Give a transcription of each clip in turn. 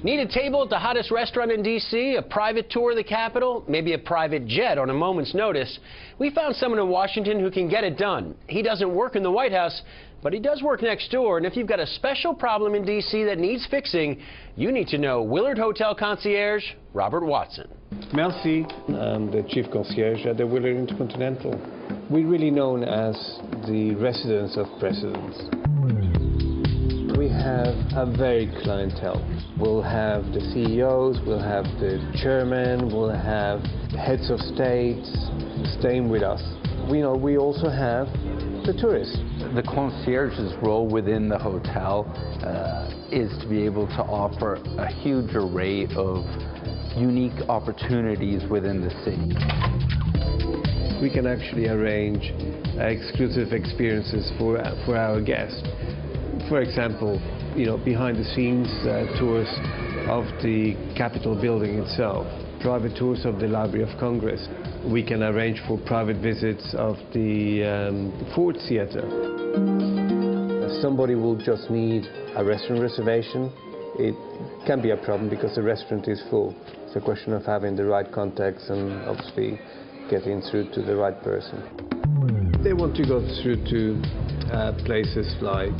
Need a table at the hottest restaurant in D.C., a private tour of the Capitol, maybe a private jet on a moment's notice? We found someone in Washington who can get it done. He doesn't work in the White House, but he does work next door. And if you've got a special problem in D.C. that needs fixing, you need to know Willard Hotel Concierge, Robert Watson. Merci. I'm the chief concierge at the Willard InterContinental. We're really known as the residence of presidents. We have a varied clientele. We'll have the CEOs, we'll have the chairman, we'll have heads of states staying with us. We also have the tourists. The concierge's role within the hotel is to be able to offer a huge array of unique opportunities within the city. We can actually arrange exclusive experiences for our guests. For example, behind-the-scenes tours of the Capitol building itself, private tours of the Library of Congress. We can arrange for private visits of the Ford Theater. Somebody will just need a restaurant reservation. It can be a problem because the restaurant is full. It's a question of having the right contacts and obviously getting through to the right person. They want to go through to places like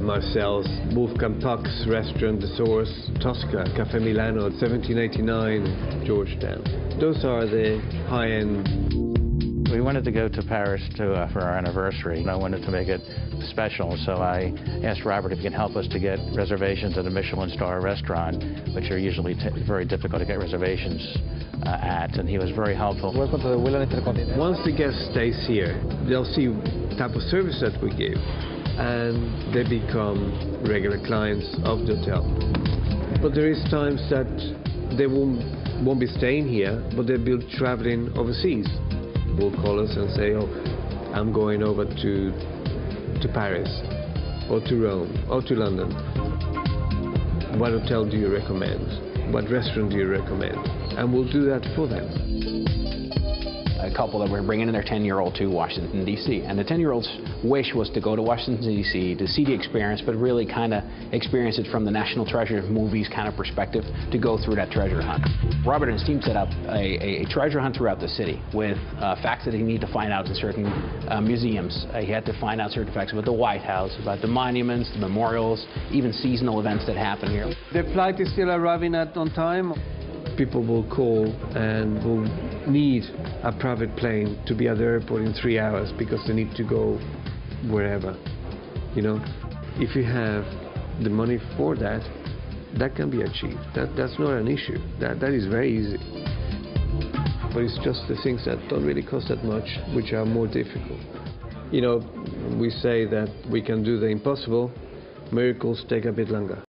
Marcel's, Wolfgang Puck's restaurant, The Source, Tosca, Cafe Milano, 1789, Georgetown. Those are the high-end. We wanted to go to Paris for our anniversary, and I wanted to make it special, so I asked Robert if he can help us to get reservations at a Michelin star restaurant, which are usually very difficult to get reservations at, and he was very helpful. Once the guest stays here, they'll see the type of service that we give, and they become regular clients of the hotel. But there is times that they won't be staying here, but they'll be traveling overseas. Will call us and say, oh, I'm going over to Paris, or to Rome, or to London. What hotel do you recommend? What restaurant do you recommend? And we'll do that for them. A couple that were bringing in their 10-year-old to Washington, D.C. And the 10-year-old's wish was to go to Washington, D.C. to see the experience, but really kind of experience it from the National Treasure movies kind of perspective, to go through that treasure hunt. Robert and his team set up a treasure hunt throughout the city with facts that he needed to find out in certain museums. He had to find out certain facts about the White House, about the monuments, the memorials, even seasonal events that happen here. The flight is still arriving on time. People will call and will need a private plane to be at the airport in 3 hours because they need to go wherever. If you have the money for that, that can be achieved. That's not an issue. That is very easy. But it's just the things that don't really cost that much, which are more difficult. We say that we can do the impossible. Miracles take a bit longer.